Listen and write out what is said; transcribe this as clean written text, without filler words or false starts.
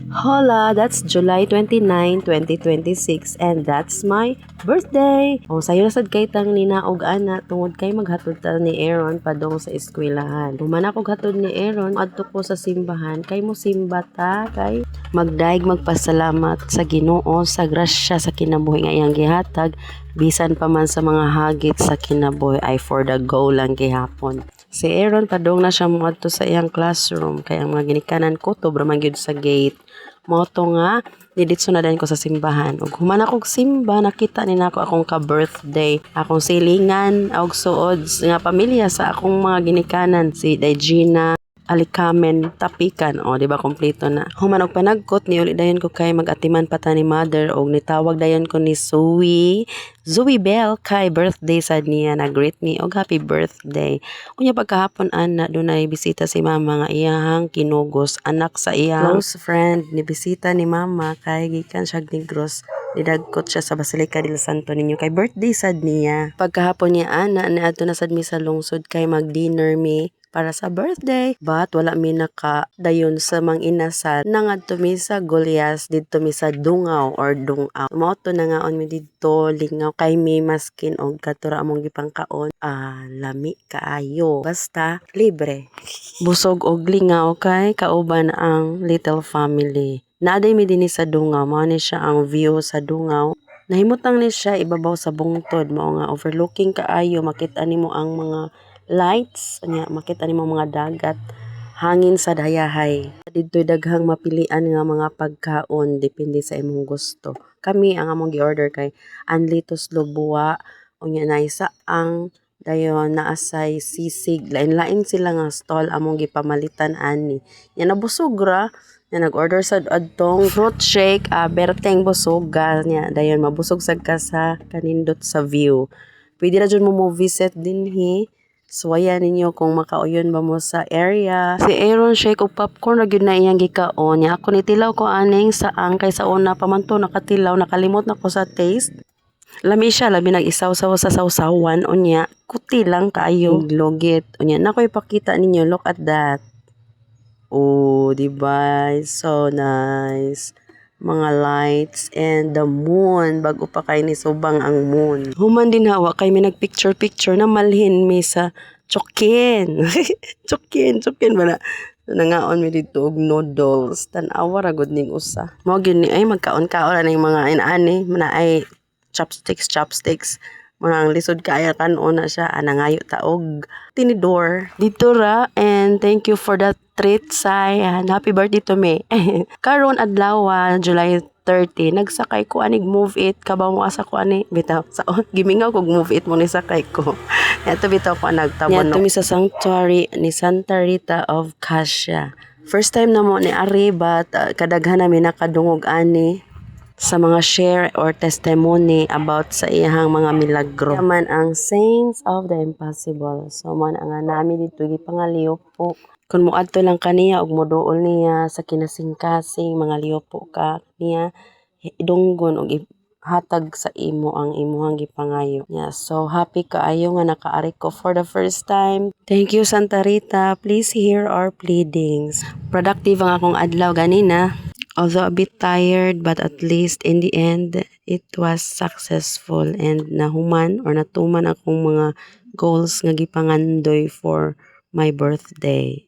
Hola, that's July 29, 2026 and that's my birthday. O sayo na sad kay tang ninaog ana tungod kay maghatod ta ni Aaron padong sa eskwelahan. Human ako hatod ni Aaron adto ko sa simbahan kay mo simba ta kay magdaig magpasalamat sa Ginoo sa grasya sa kinabuhi nga iyang gihatag bisan pa man sa mga hagit sa kinabuhi ay for the go lang gihapon. Si Aaron padong na siya moadto sa iyang classroom kay ang mga ginikanan ko tobra man gyud sa gate. Moto nga diditso na din ko sa simbahan ug human akong simba nakita ni nako akong ka-birthday akong silingan og suod nga pamilya sa akong mga ginikanan si Digina Alikamen Tapikan o di ba kompleto na human og panagkot ni uli dayon ko kay mag-atiman pa ta ni mother og nitawag dayon ko ni Zoe Bell kay birthday sad niya nag-greet me og happy birthday unya pagkahapon ana dunay bisita si mama nga iyahang kinugos anak sa iyang close friend ni bisita ni mama kay gikan siya Negros didagkot siya sa Basilica del Santo Niño kay birthday sad niya pagkahapon niya ana niadto na sad mi sa lungsod kay mag-dinner mi para sa birthday but wala mi dayon sa mang inasal nangadto mi sa Golias didto mi sa Dungaw or Dungaw moto na ngaon mi didto lingaw kay mi maskin og katura among gipangkaon lami kaayo basta libre busog og lingaw kay kauban ang little family naaday mi dinhi sa Dungaw mao ni siya ang view sa Dungaw. Nahimutang ni siya ibabaw sa bungtod mao nga overlooking kaayo makita nimo ang mga lights nya makita nimo mga dagat hangin sa dayahay didto'y daghang mapilian nga mga pagkaon depende sa imong gusto kami ang among gi-order kay anlitos lubwa unya na isa ang dayon naasay sisig lain-lain sila nga stall among gipamalitan ani nya nabusog ra nya nag-order sad adtong fruit shake berteng busoga nya dayon mabusog sad ka sa kanindot sa view pwede ra jud mo visit dinhi. Suwaya ninyo kung makauyon ba mo sa area. Si Aaron shake og popcorn ra gyud na iyang gikaon. Nya ako nitilaw ko aning saang kay sa una pa man to nakatilaw nakalimot na ko sa taste. Lami siya labi nag-isaw-saw sa sawsawan unya kuti lang kaayo logit. Unya na ko ipakita ninyo look at that. Oh, di ba? So nice. Mga lights and the moon bago pa kay ni subang ang moon human din hawa kay may nagpicture na malhin mi sa chokin chokin ba na nangaon mi dito og noodles tan-awa ra gud ning usa mao gyud ni ay magkaon-kaon ra ning mga inaani mana ay chopsticks mga lisod kaya kanon na siya nangayo ta og tinidor dito ra and thank you for that treat say and happy birthday to me karon adlaw July 30 nagsakay ko anig move it kabaw mo asa ko ani bitaw sa gimingaw kog move it mo ni sakay ko eto bitaw ko nagtabon no sa sanctuary ni Santa Rita of Casia first time na mo ni ari but kadaghan namin nakadungog ani sa mga share or testimony about sa iyang mga milagro. Yaman ang Saints of the Impossible. So man ang nami dito gipangaliyo po. Kung moadto lang kaniya og moduol niya sa kinasing-kasing mga liyopo ka niya idunggon og hatag sa imo ang imuhang gipangayo. Yeah, so happy kaayo nga nakaari ko for the first time. Thank you Santa Rita. Please hear our pleadings. Productive ang akong adlaw ganina. Although a bit tired, but at least in the end, it was successful and nahuman or natuman akong mga goals nga gipangandoy for my birthday.